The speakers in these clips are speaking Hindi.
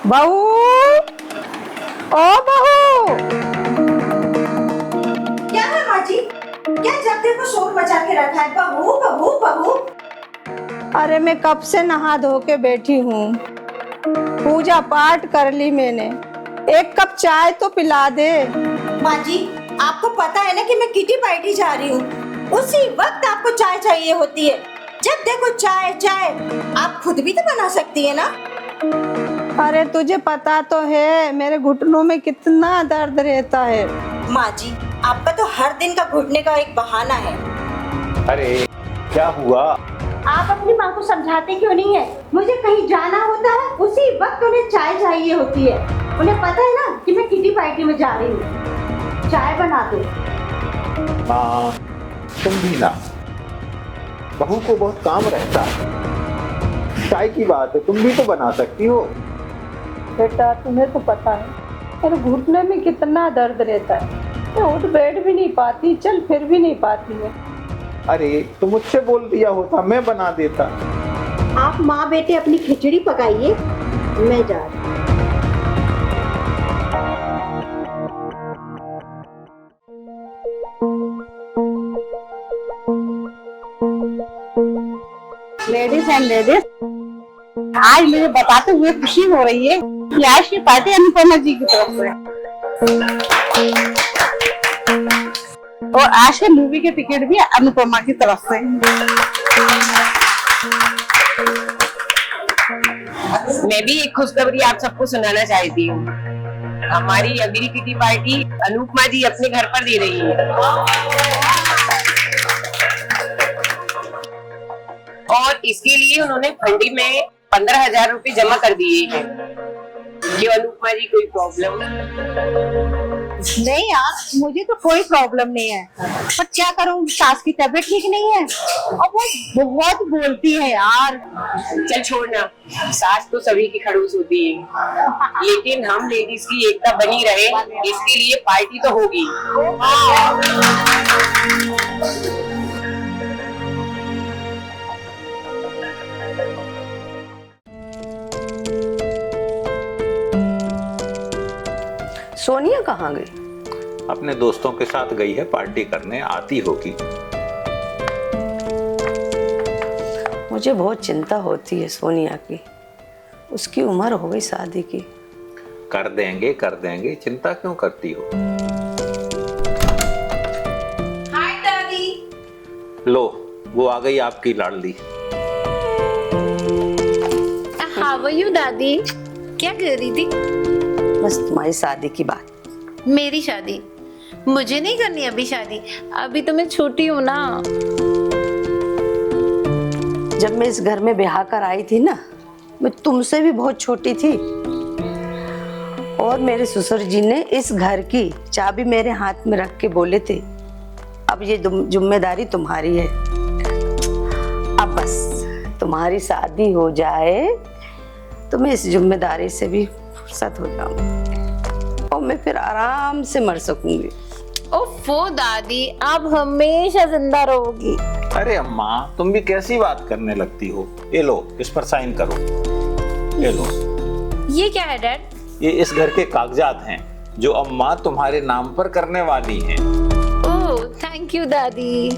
बहू, ओ बहू। क्या है माँ जी? क्या जब देखो शोर मचा के रखा है? बहू बहू बहू। अरे मैं कब से नहा धो के बैठी हूँ, पूजा पाठ कर ली मैंने, एक कप चाय तो पिला दे। माँ जी, आपको पता है ना कि मैं किटी पार्टी जा रही हूँ। उसी वक्त आपको चाय चाहिए होती है। जब देखो चाय चाय। आप खुद भी तो बना सकती है ना। अरे तुझे पता तो है मेरे घुटनों में कितना दर्द रहता है। माँ जी, आपका तो हर दिन का घुटने का एक बहाना है। अरे क्या हुआ? आप अपनी माँ को समझाते क्यों नहीं है? मुझे कहीं जाना होता है, उसी वक्त उन्हें चाय चाहिए होती है। उन्हें पता है ना कि मैं किटी पार्टी में जा रही हूँ। चाय बना दो। माँ, तुम भी ना, बहू को बहुत काम रहता है। चाय की बात है, तुम भी तो बना सकती हो। बेटा तुम्हें तो पता है मेरे घुटने में कितना दर्द रहता है, मैं उठ बैठ भी नहीं पाती, चल फिर भी नहीं पाती है। अरे तो मुझसे बोल दिया होता, मैं बना देता। आप माँ बेटे अपनी खिचड़ी पकाइए, मैं जा रही हूँ। लेडीज एंड लेडीज, आज मुझे बताते हुए खुशी हो रही है कि आज की पार्टी अनुपमा जी की तरफ से और आज के मूवी के टिकट भी अनुपमा की तरफ से। मैं भी एक खुशखबरी आप सबको सुनाना चाहती हूँ। हमारी अगली किटी पार्टी अनुपमा जी अपने घर पर दे रही है और इसके लिए उन्होंने फंडी में 15,000 रुपए जमा कर दिए हैं। ये अनुपमा जी कोई प्रॉब्लम? नहीं यार, मुझे तो कोई प्रॉब्लम नहीं है, पर क्या करूँ, सास की तबीयत ठीक नहीं है और वो बहुत बोलती है यार। चल छोड़ना, सास तो सभी की खड़ूस होती है, लेकिन हम लेडीज की एकता बनी रहे इसके लिए पार्टी तो होगी। सोनिया कहाँ गई? अपने दोस्तों के साथ गई है पार्टी करने, आती होगी। मुझे बहुत चिंता होती है सोनिया की, उसकी उम्र हो गई शादी की। कर देंगे, चिंता क्यों करती हो? हाय दादी। लो, वो आ गई आपकी लाडली। हाउ आर यू दादी? क्या कर रही थी? बस तुम्हारी शादी की बात। मेरी शादी? मुझे नहीं करनी अभी शादी, अभी तो मैं छोटी हूँ ना। जब मैं इस घर में ब्याह कर आई थी ना, मैं तुमसे भी बहुत छोटी थी और मेरे ससुर जी ने इस घर की चाबी मेरे हाथ में रख के बोले थे, अब ये जिम्मेदारी तुम्हारी है। अब बस तुम्हारी शादी हो जाए तो मैं इस जिम्मेदारी से भी फुर्सत हो जाऊंगी और मैं फिर आराम से मर सकूंगी। ओफो दादी, आप हमेशा जिंदा रहोगी। अरे अम्मा, तुम भी कैसी बात करने लगती हो? ये लो, इस पर साइन करो। ये लो। ये क्या है डैड? ये इस घर के कागजात हैं जो अम्मा तुम्हारे नाम पर करने वाली हैं। ओह थैंक यू दादी।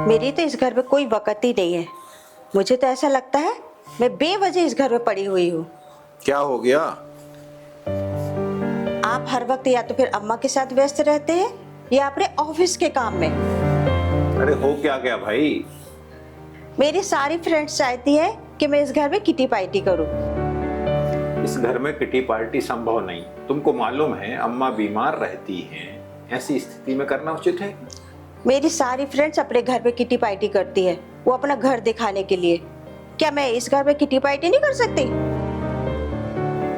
मेरी तो इस घर में कोई वक़्त ही नहीं है। मुझे तो ऐसा लगता है मैं बेवजह इस घर में पड़ी हुई हूँ। क्या हो गया? आप हर वक्त या तो फिर अम्मा के साथ व्यस्त रहते हैं या अपने ऑफिस के काम में। अरे हो क्या गया भाई? मेरी सारी फ्रेंड्स चाहती है कि मैं इस घर में किटी पार्टी करूं। इस घर में किटी पार्टी संभव नहीं। तुमको मालूम है अम्मा बीमार रहती हैं, ऐसी स्थिति में करना उचित है? मेरी सारी फ्रेंड्स अपने घर में किटी पार्टी करती है, वो अपना घर दिखाने के लिए। क्या मैं इस घर में किटी पार्टी नहीं कर सकती?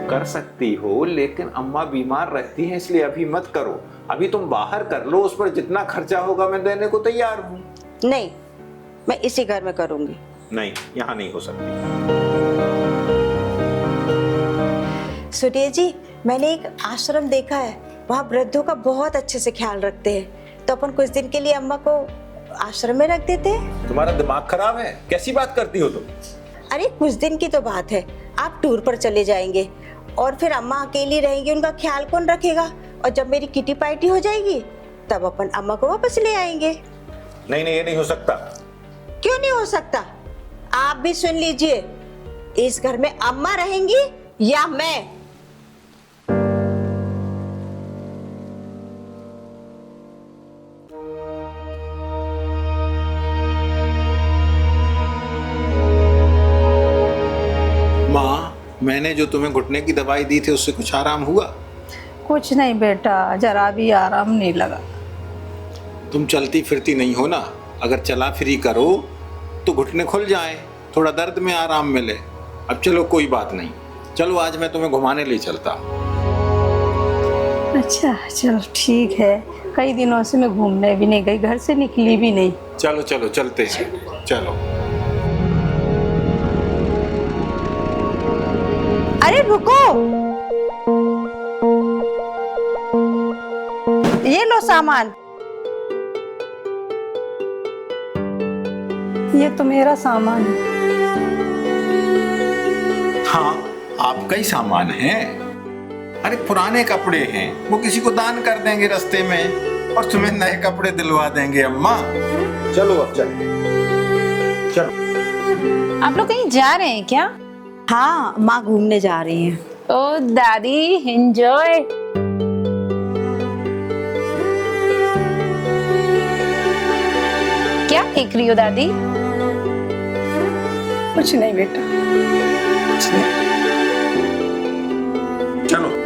कर सकती हो, लेकिन अम्मा बीमार रहती हैं इसलिए अभी मत करो। अभी तुम बाहर कर लो, उस पर जितना खर्चा होगा मैं देने को तैयार हूँ। नहीं, मैं इसी घर में करूंगी। नहीं, यहाँ नहीं हो सकती। सुनिए जी, मैंने एक आश्रम देखा है, वहाँ वृद्धों का बहुत अच्छे से ख्याल रखते हैं। तो अपन कुछ दिन के लिए अम्मा को आश्रम में रख देते। तुम्हारा दिमाग खराब है, कैसी बात करती हो तुम? अरे कुछ दिन की तो बात है, आप टूर पर चले जाएंगे और फिर अम्मा अकेली रहेंगी, उनका ख्याल कौन रखेगा? और जब मेरी किटी पार्टी हो जाएगी तब अपन अम्मा को वापस ले आएंगे। नहीं नहीं, ये नहीं हो सकता। क्यों नहीं हो सकता? आप भी सुन लीजिए, इस घर में अम्मा रहेंगी या मैं। माँ, मैंने जो तुम्हें घुटने की दवाई दी थी उससे कुछ आराम हुआ? कुछ नहीं बेटा, जरा भी आराम नहीं लगा। तुम चलती फिरती नहीं हो ना, अगर चला फिरी करो तो घुटने खुल जाए, थोड़ा दर्द में आराम मिले। अब चलो कोई बात नहीं, चलो आज मैं तुम्हें घुमाने ले चलता हूँ। अच्छा चलो ठीक है, कई दिनों से मैं घूमने भी नहीं गई, घर से निकली भी नहीं। चलो चलो चलते हैं, चलो। अरे रुको, ये लो सामान। ये तो मेरा सामान है। हाँ, आपका ही सामान है। अरे पुराने कपड़े हैं, वो किसी को दान कर देंगे रास्ते में, और तुम्हें नए कपड़े दिलवा देंगे अम्मा। चलो अब चलो, चलो। आप लोग कहीं जा रहे हैं क्या? हाँ, माँ घूमने जा रही हैं। ओ दादी, एंजॉय। क्या देख रही हो दादी? कुछ नहीं बेटा, कुछ नहीं। चलो।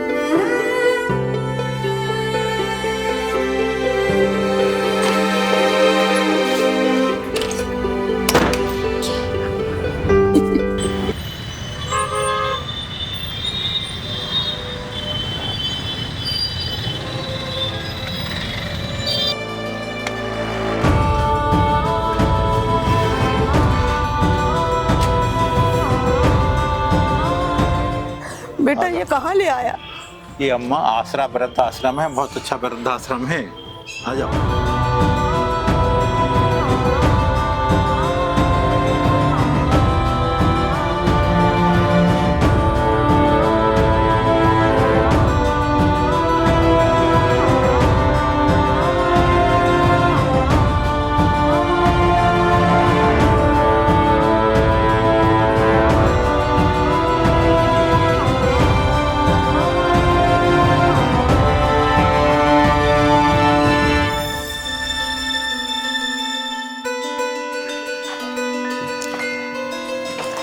बेटा ये कहाँ ले आया? ये अम्मा आसरा वृद्धाश्रम है, बहुत अच्छा वृद्धाश्रम है, आ जाओ।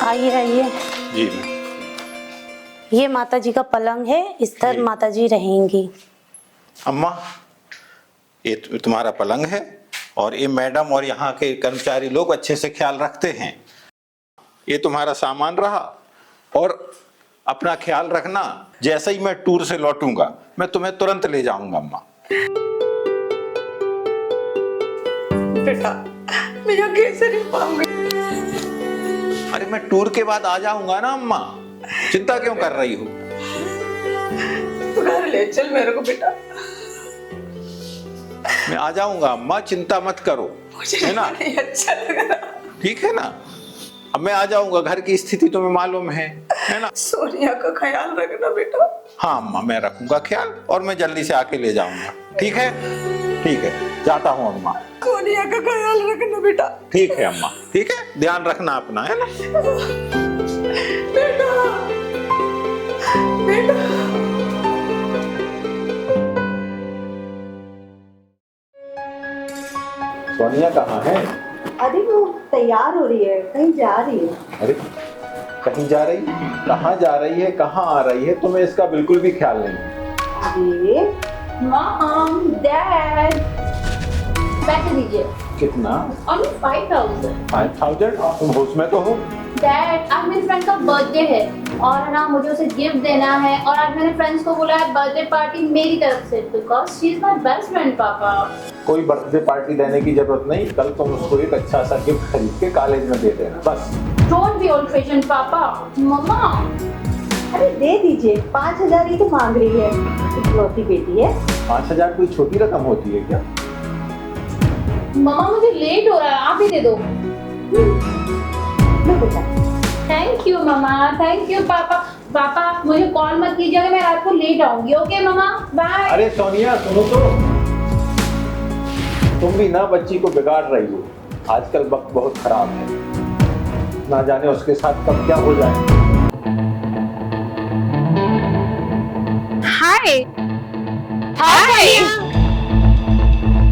आइए आइए। जी ये माता जी का पलंग है, इस पर माता जी रहेंगी। अम्मा, ये तुम्हारा पलंग है, और ये मैडम और यहाँ के कर्मचारी लोग अच्छे से ख्याल रखते हैं। ये तुम्हारा सामान रहा, और अपना ख्याल रखना, जैसे ही मैं टूर से लौटूंगा मैं तुम्हें तुरंत ले जाऊंगा अम्मा। बेटा मैं यहाँ कैसे रह पाऊंगी? अरे मैं टूर के बाद आ जाऊंगा ना अम्मा, चिंता क्यों कर रही हो? तू घर ले चल मेरे को बेटा। मैं आ जाऊंगा अम्मा, चिंता मत करो, है ना? नहीं अच्छा लग रहा। ठीक है ना? अब मैं आ जाऊंगा, घर की स्थिति तुम्हें मालूम है ना? सोनिया का ख्याल रखना बेटा। हाँ अम्मा, मैं रखूंगा ख्याल, और मैं जल्दी से आके ले जाऊंगा। ठीक है? ठीक है, जाता हूँ अम्मा। सोनिया का ख्याल रखना बेटा। ठीक है अम्मा, ठीक है, ध्यान रखना अपना, है ना? बेटा बेटा। सोनिया कहाँ है? अरे वो तैयार हो रही है, कहीं जा रही है। अरे कहीं जा रही? कहाँ जा रही है, कहाँ आ रही है, तुम्हें इसका बिल्कुल भी ख्याल नहीं। अरे Mom, Dad, पैसे दीजिए। कितना? Only 5,000। 5000? तुम होश में तो हो? Dad, आज मेरी फ्रेंड का बर्थडे है और ना मुझे उसे गिफ्ट देना है, और आज मैंने फ्रेंड्स को बोला है बर्थडे पार्टी मेरी तरफ से, because she is my best friend. पापा कोई बर्थडे पार्टी देने की जरूरत नहीं, कल तुम उसको एक अच्छा सा गिफ्ट खरीद के कॉलेज में दे देना, बस। डोंट बी ओल्ड फैशन पापा। मम्मा अरे दे दीजिए, 5,000 ही तो मांग रही है, इकलौती बेटी है। 5000 कोई छोटी रकम होती है क्या? मम्मा मुझे लेट हो रहा है, आप ही दे दो। थैंक यू मम्मा, थैंक यू पापा। पापा मुझे कॉल मत कीजिएगा, मैं रात को लेट आऊंगी। ओके मम्मा, बाय। अरे सोनिया सुनो तो, तुम भी ना बच्ची को बिगाड़ रही हो। आजकल वक्त बहुत खराब है, ना जाने उसके साथ कब क्या हो जाए। हाय हाय।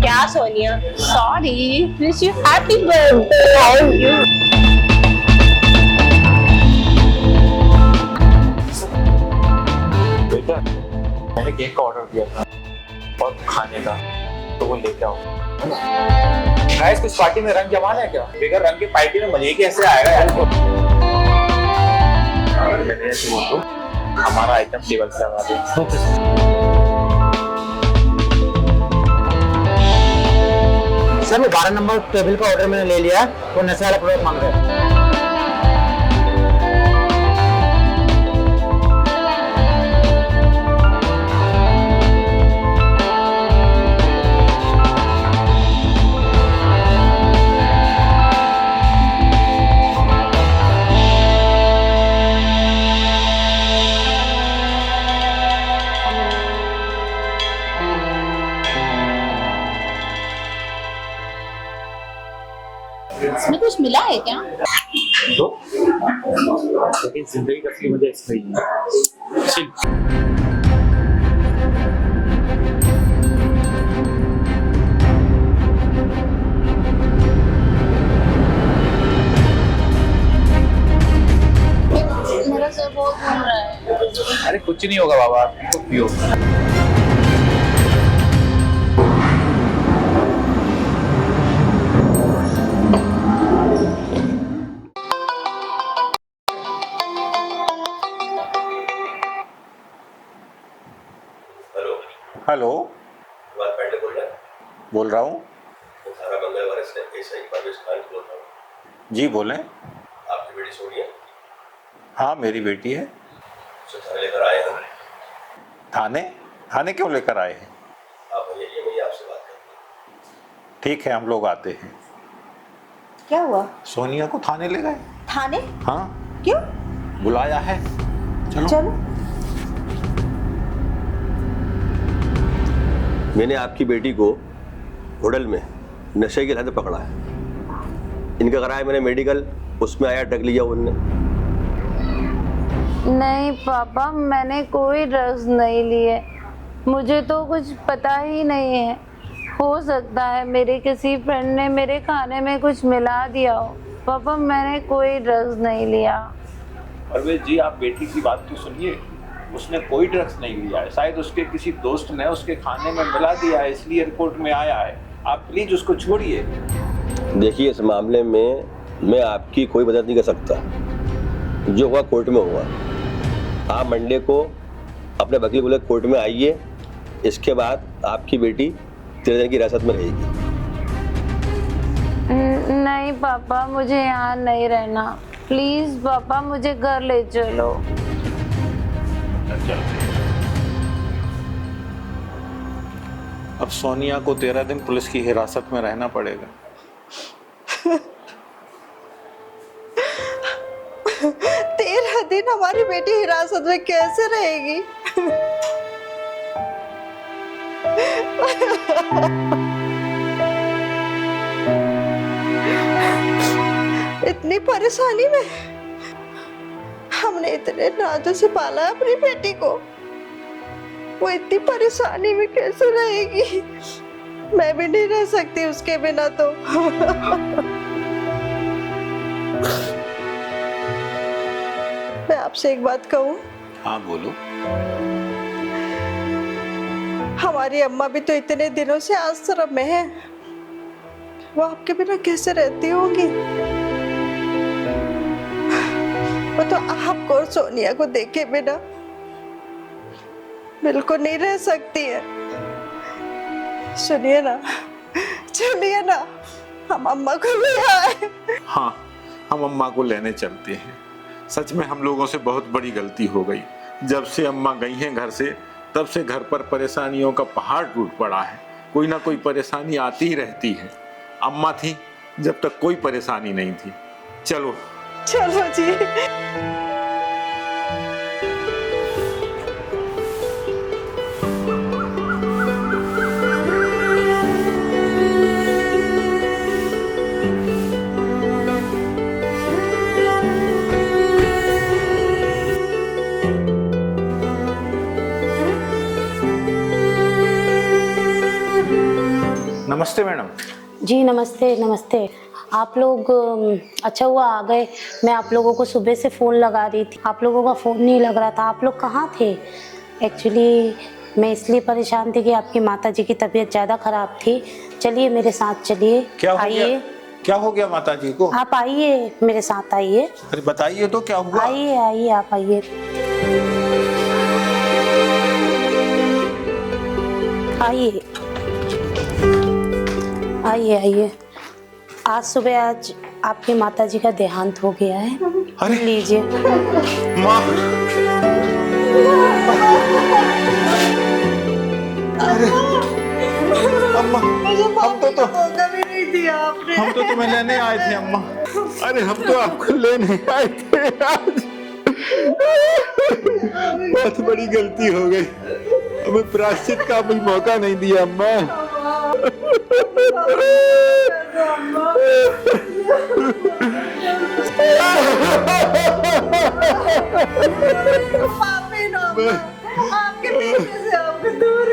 क्या Sonia? Sorry, wish you happy birthday. Thank you. बेटा मैंने केक का ऑर्डर दिया था और खाने का, तो वो लेके आओ। गाइस कुछ पार्टी में रंग जमाना है क्या? बगैर रंग की पार्टी में मजे कैसे आएगा यार? अगर मैंने ऐसे बोल तो हमारा आइटम टेबल पे लगा दो। सर वो 12 नंबर टेबल का ऑर्डर मैंने ले लिया है, वो नशे वाला प्रोडक्ट मांग रहे हैं। इसमें कुछ मिला है क्या? तो लेकिन जिंदगी का असली मजा इसमें ही है। मेरा सर बहुत घूम रहा है। अरे कुछ नहीं होगा बाबा, तो पियो। हेलो, बात पांडे बोल रहा है? बोल रहा हूँ। थाना मंगलवार से एसआई परवेश खान बोल रहा हूँ। जी बोलें। आपकी बेटी सोनिया? हाँ मेरी बेटी है। उसे थाने लेकर आए हैं। थाने? थाने क्यों लेकर आए हैं? आप आइए, मैं आपसे बात करूँ। ठीक है हम लोग आते हैं। क्या हुआ? सोनिया को थाने ले गए। थाने? हाँ क्यों? बुलाया है, चलो। चलो। मैंने आपकी बेटी को होटल में नशे के लत पकड़ा है। इनका कराया मैंने मेडिकल, उसमें आया ड्रग लिया उनने। नहीं पापा, मैंने कोई ड्रग्स नहीं लिए, मुझे तो कुछ पता ही नहीं है। हो सकता है मेरे किसी फ्रेंड ने मेरे खाने में कुछ मिला दिया हो। पापा मैंने कोई ड्रग्स नहीं लिया। परवेश जी आप बेटी की बात तो सुनिए, उसने कोई ड्रग्स नहीं लिया है। शायद उसके किसी दोस्त ने उसके खाने में मिला दिया है, इसलिए रिपोर्ट में आया है। आप प्लीज उसको छोड़िए। देखिए इस मामले में मैं आपकी कोई मदद नहीं कर सकता, जो हुआ कोर्ट में हुआ। आप मंडे को अपने वकील को लेकर कोर्ट में आइए, इसके बाद आपकी बेटी 13 दिन की हिरासत में रहेगी। नहीं पापा मुझे यहाँ नहीं रहना, प्लीज पापा मुझे घर ले चलो। अब सोनिया को 13 दिन पुलिस की हिरासत में रहना पड़ेगा। 13 दिन हमारी बेटी हिरासत में कैसे रहेगी? इतनी परेशानी में हमने इतने नाजों से पाला है अपनी बेटी को, वो इतनी परेशानी में कैसे रहेगी? मैं भी नहीं रह सकती उसके बिना तो। मैं आपसे एक बात कहूं? हाँ बोलो। हमारी अम्मा भी तो इतने दिनों से आश्रम में है, वो आपके बिना कैसे रहती होंगी? वो तो आपको और सोनिया को देखे बिना बिल्कुल नहीं रह सकती है। सुनिए ना, चलिए ना, हम अम्मा को ले आए। हाँ हम अम्मा को लेने चलते हैं। सच में हम लोगों से बहुत बड़ी गलती हो गई। जब से अम्मा गई हैं घर से, तब से घर पर परेशानियों का पहाड़ टूट पड़ा है। कोई ना कोई परेशानी आती ही रहती है। अम्मा थी जब तक कोई परेशानी नहीं थी। चलो चलो जी। नमस्ते मैडम। जी नमस्ते नमस्ते। आप लोग अच्छा हुआ आ गए। मैं आप लोगों को सुबह से फ़ोन लगा रही थी, आप लोगों का फ़ोन नहीं लग रहा था। आप लोग कहाँ थे? एक्चुअली मैं इसलिए परेशान थी कि आपकी माताजी की तबीयत ज़्यादा ख़राब थी। चलिए मेरे साथ चलिए। क्या हो आइए। गया? क्या हो गया माता जी को? आप आइए मेरे साथ आइए। अरे बताइए तो क्या हुआ? आइए आइए आप आइए। आइए आइए आइए। आज सुबह आपकी माताजी का देहांत हो गया है। अरे लीजिए। माँ, अरे अम्मा, हम तो मौका भी नहीं दिया आपने। हम तो तुम्हें लेने आए थे अम्मा। अरे हम तो आपको लेने आए थे आज। बहुत बड़ी गलती हो गई, हमें प्रायश्चित का भी मौका नहीं दिया अम्मा। पापी ना, आपके पीछे से आपको दूर